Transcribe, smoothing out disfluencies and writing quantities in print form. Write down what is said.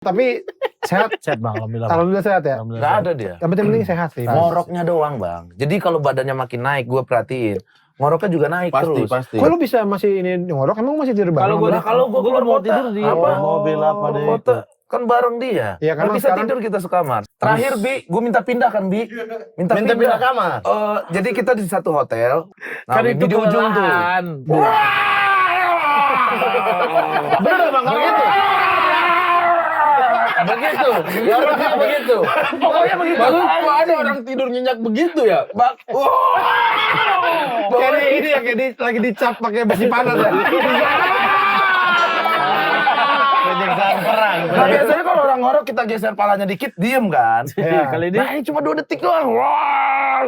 Tapi sehat. Sehat bang, Alhamdulillah sehat ya. Nggak ada dia. Yang penting sehat sih. Ngoroknya doang bang. Jadi kalau badannya makin naik, gue perhatiin. Ngoroknya juga naik terus. Pasti. Kok lu bisa masih ini ngorok? Emang masih tidur bareng? Kalau gue keluar mau kota, tidur di mobil apa deh. kota, kan bareng dia. Iya, kan Nggak bisa sekarang- tidur kita sekamar. Terakhir Bi, gue minta pindah kan Bi. Minta pindah kamar. Jadi kita di satu hotel. Nah, Kan di itu ujung tuh. Bener bang, kalau gitu. Begitu, ngoroknya begitu. Pokoknya begitu. Kok ada orang tidur nyenyak begitu ya? Kayak ini ya, kayak lagi dicap pakai besi panas ya. Penyeksaan perang. Nah biasanya kalau orang ngorok kita geser palanya dikit, diem kan? Kali ini Nah ini cuma 2 detik doang. Wah.